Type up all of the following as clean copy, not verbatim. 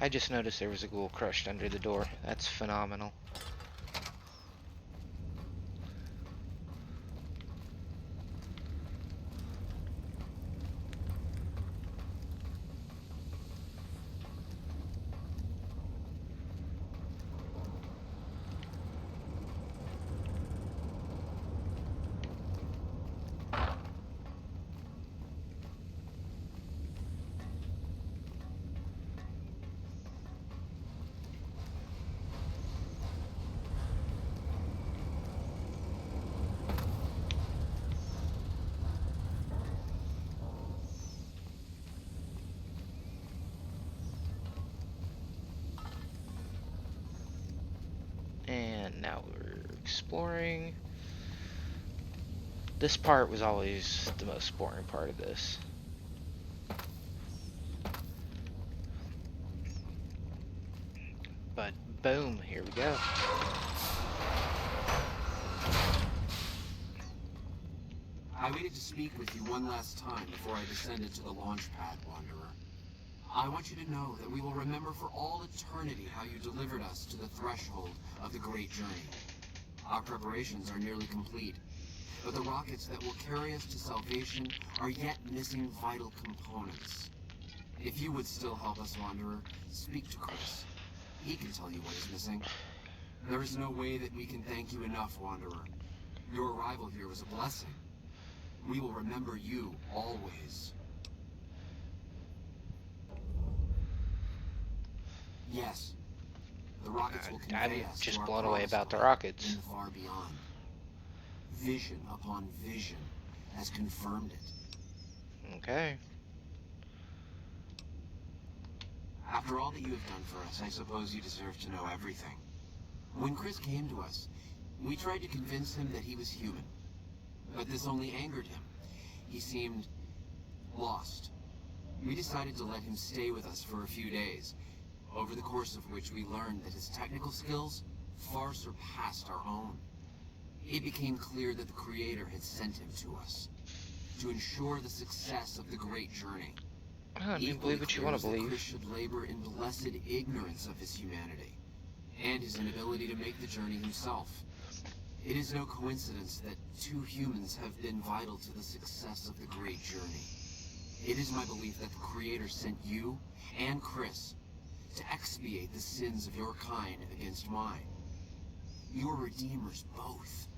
I just noticed there was a ghoul crushed under the door. That's phenomenal. And now we're exploring. This part was always the most boring part of this. But boom, here we go. I waited to speak with you one last time before I descended to the launch pad, Wanderer. I want you to know that we will remember for all eternity how you delivered us to the threshold of the Great Journey. Our preparations are nearly complete, but the rockets that will carry us to salvation are yet missing vital components. If you would still help us, Wanderer, speak to Chris. He can tell you what is missing. There is no way that we can thank you enough, Wanderer. Your arrival here was a blessing. We will remember you always. Yes, the rockets will convey I'm us just to our blown away promised about the land rockets. in the far beyond. Vision upon vision has confirmed it. Okay. After all that you have done for us, I suppose you deserve to know everything. When Chris came to us, we tried to convince him that he was human. But this only angered him. He seemed lost. We decided to let him stay with us for a few days, over the course of which we learned that his technical skills far surpassed our own. It became clear that the Creator had sent him to us to ensure the success of the Great Journey. I mean, believe what you want to believe. Chris should labor in blessed ignorance of his humanity and his inability to make the journey himself. It is no coincidence that two humans have been vital to the success of the Great Journey. It is my belief that the Creator sent you and Chris to expiate the sins of your kind against mine. You are redeemers both.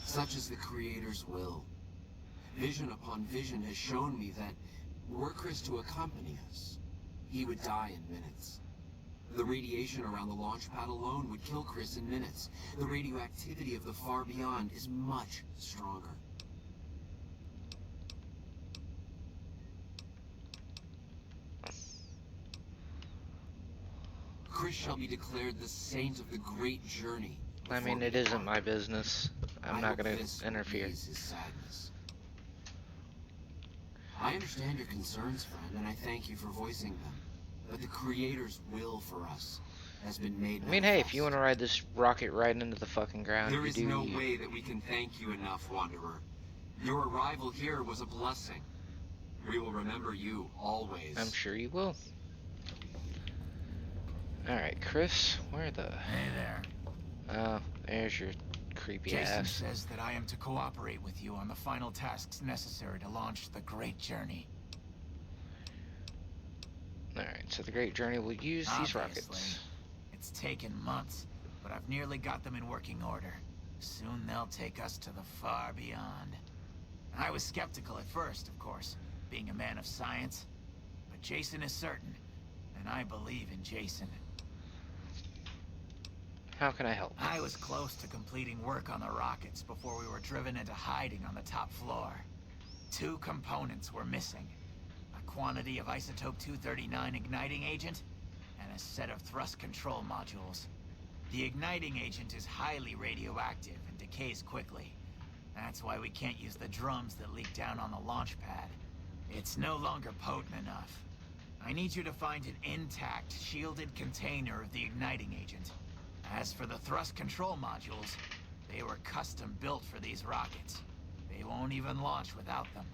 Such is the Creator's will. Vision upon vision has shown me that were Chris to accompany us, he would die in minutes. The radiation around the launch pad alone would kill Chris in minutes. The radioactivity of the far beyond is much stronger. Chris shall be declared the saint of the Great Journey. I mean, it isn't my business. I'm not going to interfere. His sadness. I understand your concerns, friend, and I thank you for voicing them. But the Creator's will for us has been made manifest. I mean, hey, if you want to ride this rocket right into the fucking ground, there you is do. No way that we can thank you enough, Wanderer. Your arrival here was a blessing. We will remember you always. I'm sure you will. Alright, Chris, where the... Hey there. Oh, there's your creepy Jason ass. says that I am to cooperate with you on the final tasks necessary to launch the Great Journey. Alright, so the Great Journey will use these Obviously, rockets. It's taken months, but I've nearly got them in working order. Soon they'll take us to the far beyond. I was skeptical at first, of course, being a man of science. But Jason is certain, and I believe in Jason. How can I help? I was close to completing work on the rockets before we were driven into hiding on the top floor. 2 components were missing. A quantity of isotope 239 igniting agent, and a set of thrust control modules. The igniting agent is highly radioactive and decays quickly. That's why we can't use the drums that leak down on the launch pad. It's no longer potent enough. I need you to find an intact, shielded container of the igniting agent. As for the thrust control modules, they were custom built for these rockets. They won't even launch without them.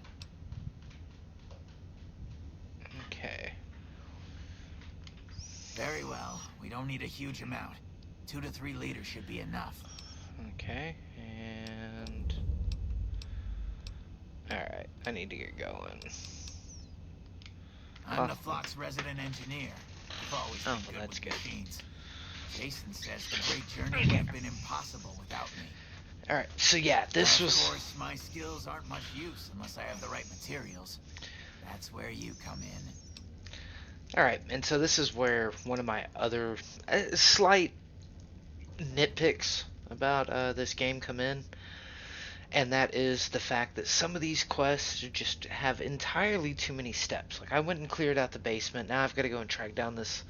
Okay. Very well. We don't need a huge amount. 2 to 3 liters should be enough. Okay, and... Alright, I need to get going. I'm the Flock's resident engineer. I've always been good that's with good. machines. Jason says the great journey would have been impossible without me. Alright, so yeah, this Of was... course, my skills aren't much use unless I have the right materials. That's where you come in. Alright, and so this is where one of my other slight nitpicks about this game come in. And that is the fact that some of these quests just have entirely too many steps. Like, I went and cleared out the basement. Now I've got to go and track down this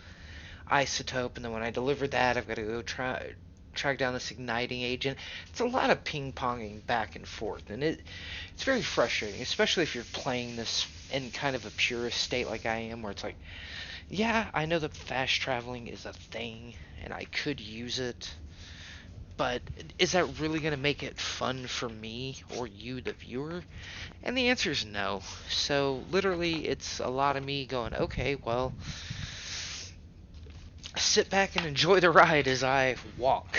isotope. And then when I deliver that, I've got to go track down this igniting agent. It's a lot of ping-ponging back and forth. And it's very frustrating, especially if you're playing this in kind of a purist state like I am, where it's like, yeah, I know that fast traveling is a thing, and I could use it. But is that really going to make it fun for me or you, the viewer? And the answer is no. So literally, it's a lot of me going, okay, well, sit back and enjoy the ride as I walk.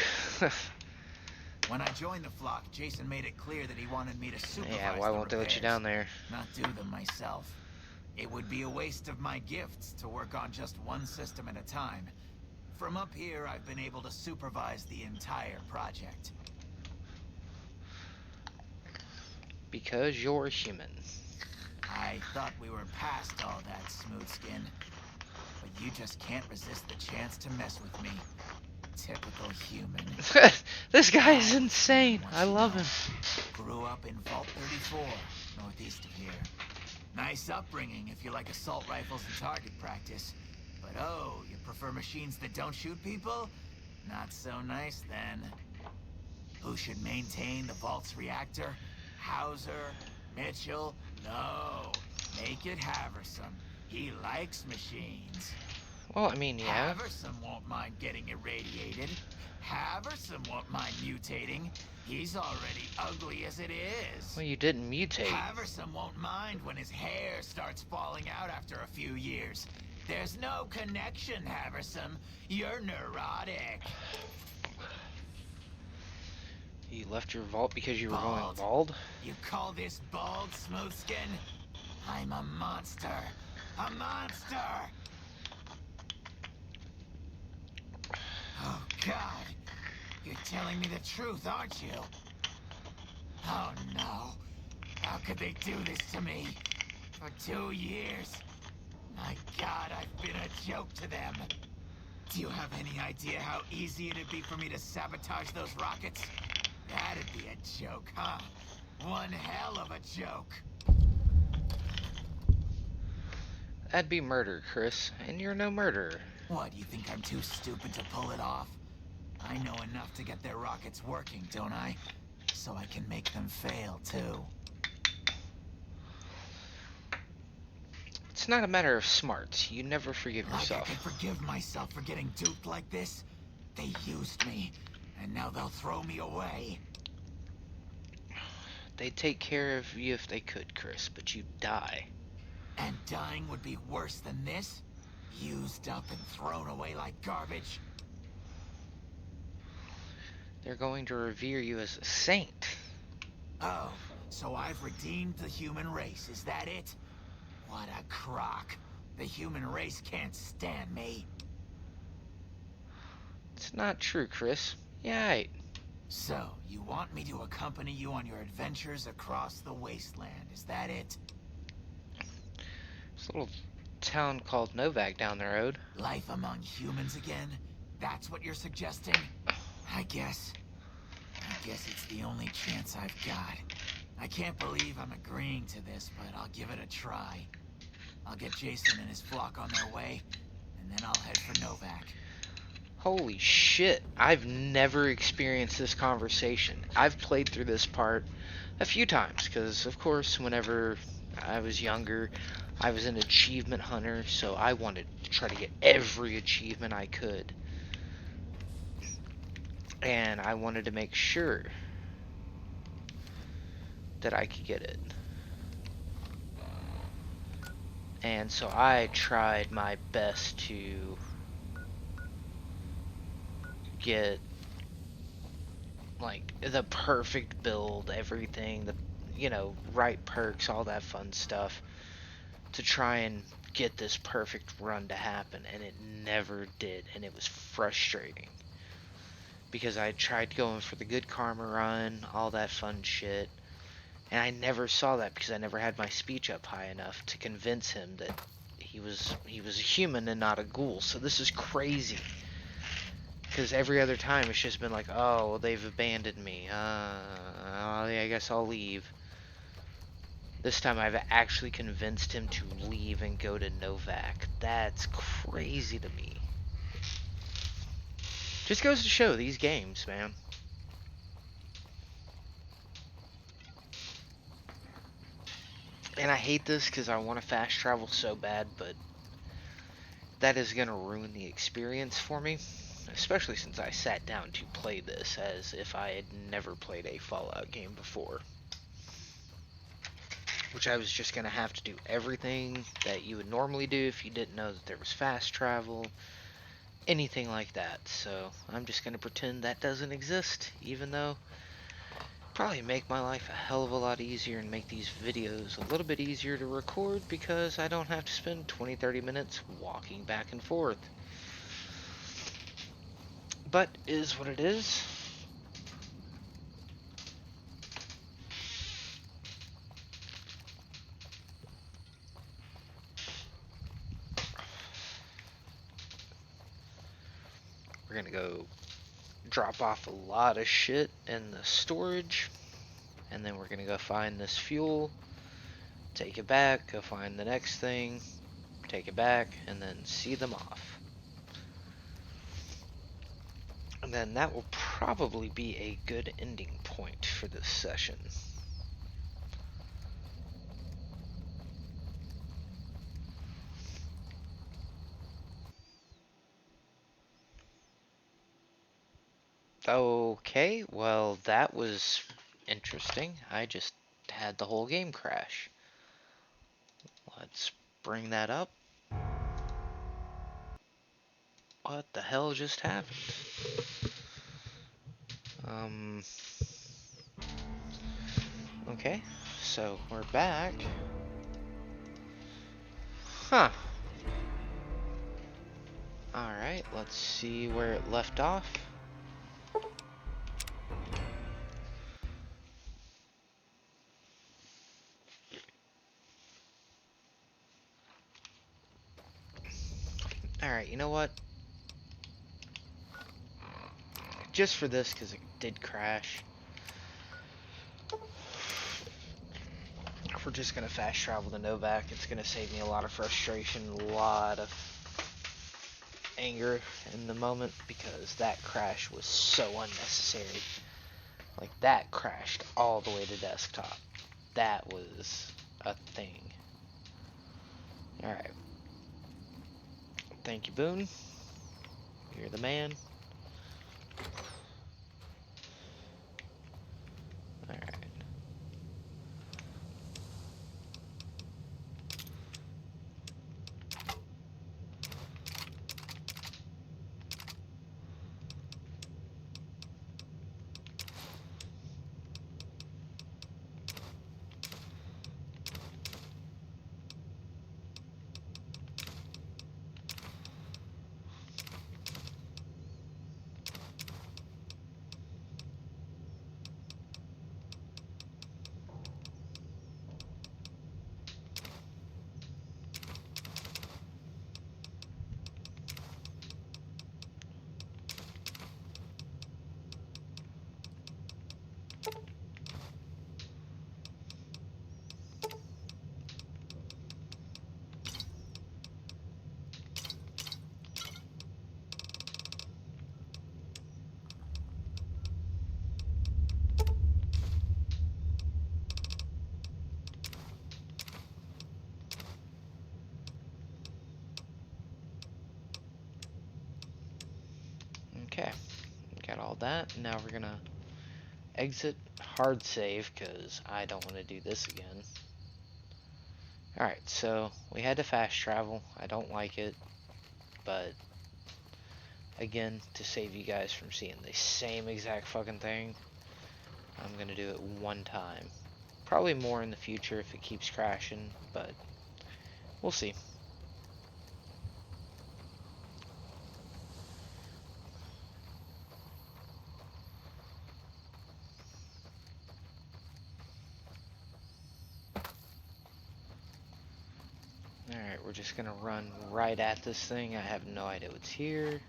When I joined the Flock, Jason made it clear that he wanted me to supervise Yeah, why won't they let you down there? not do them myself. It would be a waste of my gifts to work on just one system at a time. From up here, I've been able to supervise the entire project. Because you're human. I thought we were past all that, smooth skin. But you just can't resist the chance to mess with me. Typical human. This guy is insane. I love him. Grew up in Vault 34, northeast of here. Nice upbringing if you like assault rifles and target practice. But oh, you prefer machines that don't shoot people? Not so nice then. Who should maintain the Vault's reactor? Hauser? Mitchell? No. Make it Haversam. He likes machines. Well, I mean, yeah. Haversam won't mind getting irradiated. Haversam won't mind mutating. He's already ugly as it is. Well, you didn't mutate. Haversam won't mind when his hair starts falling out after a few years. There's no connection, Haversam. You're neurotic. You left your vault because you were going Bald. bald? You call this bald, Smoothskin? I'm a monster. A monster! Oh, God. You're telling me the truth, aren't you? Oh, no. How could they do this to me? For 2 years. My God, I've been a joke to them. Do you have any idea how easy it'd be for me to sabotage those rockets? That'd be a joke, huh? One hell of a joke. That'd be murder, Chris, and you're no murderer. What, you think I'm too stupid to pull it off? I know enough to get their rockets working, don't I? So I can make them fail, too. It's not a matter of smarts. You never forgive Like I yourself. can forgive myself for getting duped like this? They used me, and now they'll throw me away. They'd take care of you if they could, Chris, but you'd die. And dying would be worse than this? Used up and thrown away like garbage? They're going to revere you as a saint. Oh, so I've redeemed the human race, is that it? What a crock. The human race can't stand me. It's not true, Chris. Yeah, right. So, you want me to accompany you on your adventures across the wasteland, is that it? There's a little town called Novak down the road. Life among humans again? That's what you're suggesting? I guess it's the only chance I've got. I can't believe I'm agreeing to this, but I'll give it a try. I'll get Jason and his flock on their way, and then I'll head for Novak. Holy shit, I've never experienced this conversation. I've played through this part a few times, because of course whenever I was younger, I was an achievement hunter, so I wanted to try to get every achievement I could. And I wanted to make sure that I could get it. And so I tried my best to get like the perfect build, everything, the right perks, all that fun stuff to try and get this perfect run to happen, and it never did, and it was frustrating because I tried going for the good karma run, all that fun shit, and I never saw that because I never had my speech up high enough to convince him that he was a human and not a ghoul. So this is crazy. Because every other time it's just been like, oh, well, they've abandoned me. I guess I'll leave. This time I've actually convinced him to leave and go to Novak. That's crazy to me. Just goes to show these games, man. And I hate this because I want to fast travel so bad, but that is going to ruin the experience for me. Especially since I sat down to play this as if I had never played a Fallout game before. Which I was just going to have to do everything that you would normally do if you didn't know that there was fast travel. Anything like that. So I'm just going to pretend that doesn't exist. Even though probably make my life a hell of a lot easier and make these videos a little bit easier to record because I don't have to spend 20-30 minutes walking back and forth. But is what it is. We're gonna go drop off a lot of shit in the storage, and then we're gonna go find this fuel, take it back, go find the next thing, take it back, and then see them off. And then that will probably be a good ending point for this session. Okay, well that was interesting. I just had the whole game crash. Let's bring that up. What the hell just happened? Okay, so we're back. Huh. Alright, let's see where it left off. Alright, you know what? Just for this, because it did crash, we're just going to fast travel to Novak. It's going to save me a lot of frustration, a lot of anger in the moment, because that crash was so unnecessary. Like, that crashed all the way to desktop. That was a thing. Alright. Thank you, Boone. You're the man. Alright. Okay, got all that. Now we're gonna exit hard save because I don't want to do this again. Alright, so we had to fast travel. I don't like it, but again, to save you guys from seeing the same exact fucking thing, I'm gonna do it one time. Probably more in the future if it keeps crashing, but we'll see. Alright, we're just gonna run right at this thing. I have no idea what's here.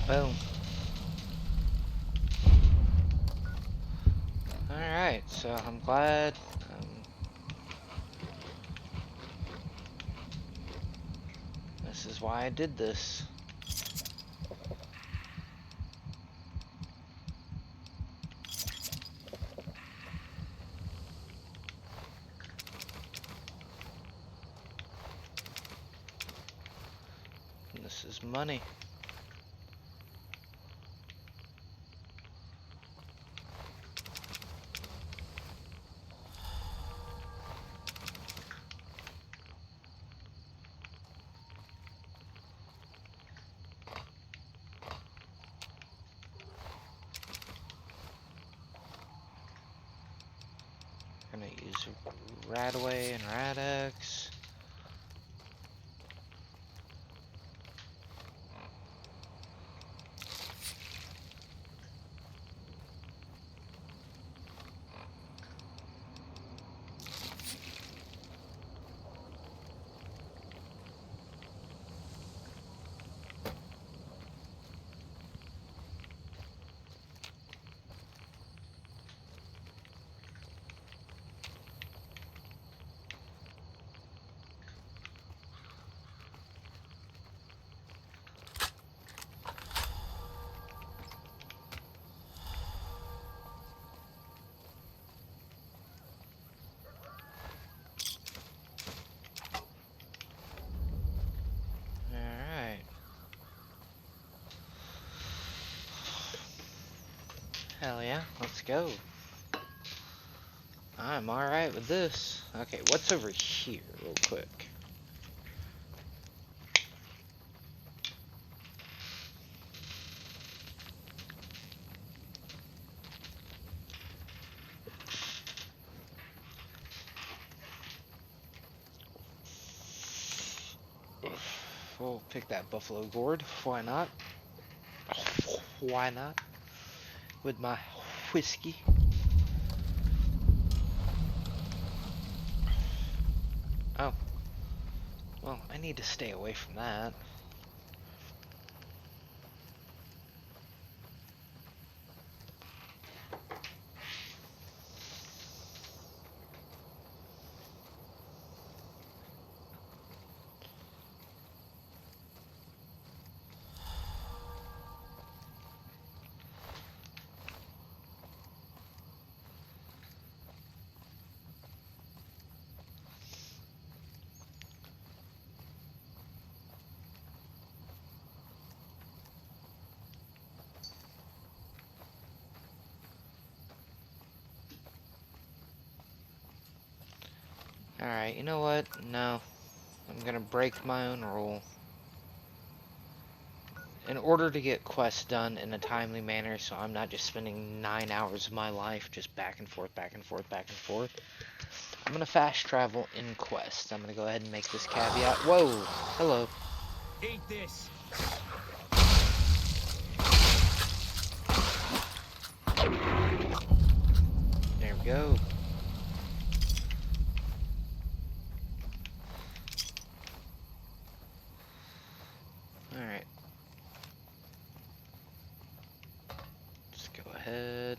Boom. Alright, so I'm glad. This is why I did this. And this is money. I'm gonna use Radaway and Radex. Alright. Hell yeah, let's go. I'm alright with this. Okay, what's over here, real quick? We'll pick that buffalo gourd. Why not? Why not? With my whiskey. Oh. Well, I need to stay away from that. Alright, you know what? No. I'm gonna break my own rule. In order to get quests done in a timely manner, so I'm not just spending 9 hours of my life just back and forth, back and forth, back and forth, I'm gonna fast travel in quests. I'm gonna go ahead and make this caveat. Whoa! Hello. Eat this. There we go. Alright. Just go ahead.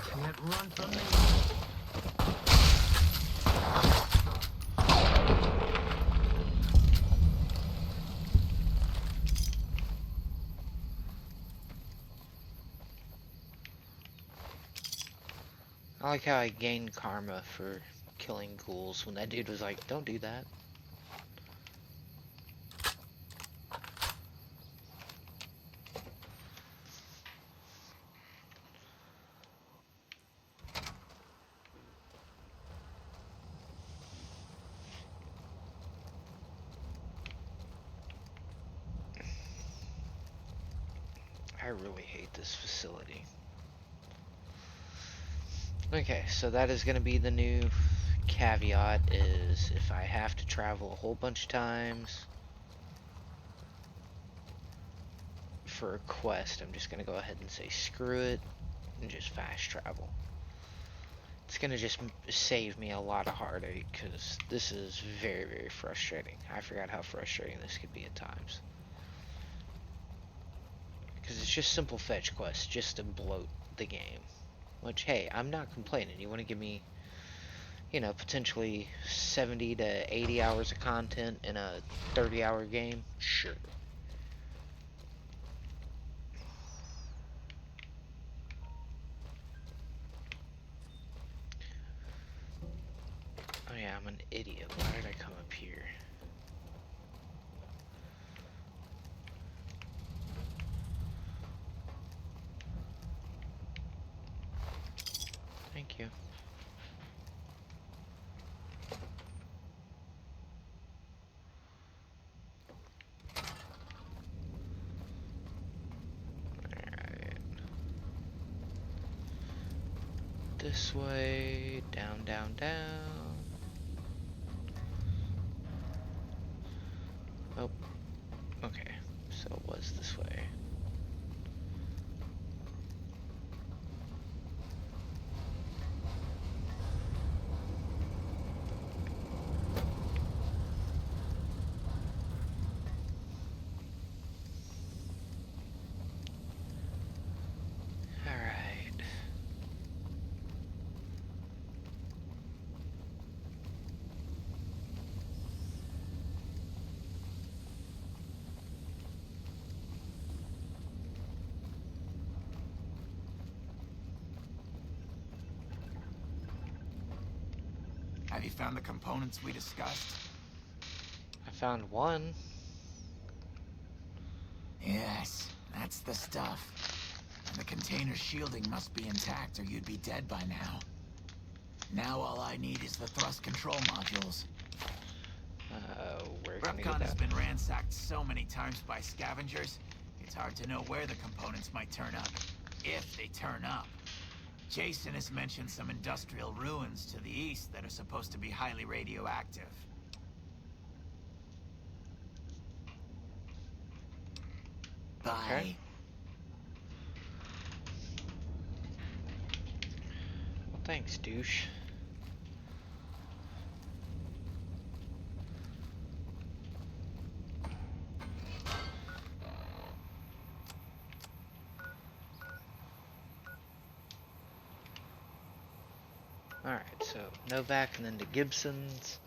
Can't run from me. I like how I gained karma for killing ghouls when that dude was like, don't do that. I really hate this facility. Okay, so that is going to be the new caveat, is if I have to travel a whole bunch of times for a quest, I'm just going to go ahead and say screw it and just fast travel. It's going to just save me a lot of heartache, because this is very, very frustrating. I forgot how frustrating this could be at times. Because it's just simple fetch quests just to bloat the game. Which, hey, I'm not complaining. You want to give me, you know, potentially 70 to 80 hours of content in a 30-hour game? Sure. Oh yeah, I'm an idiot. Why did I come up here? Thank you. Alright. This way, down, down, down. Oh, okay. So it was this way. Alright. Have you found the components we discussed? I found one. Yes, that's the stuff. And the container's shielding must be intact or you'd be dead by now. Now all I need is the thrust control modules. Where can I get Repcon has that? been ransacked so many times by scavengers, it's hard to know where the components might turn up. If they turn up. Jason has mentioned some industrial ruins to the east that are supposed to be highly radioactive. Bye. Okay. Well, thanks, douche. Alright, so Novak and then to Gibson's.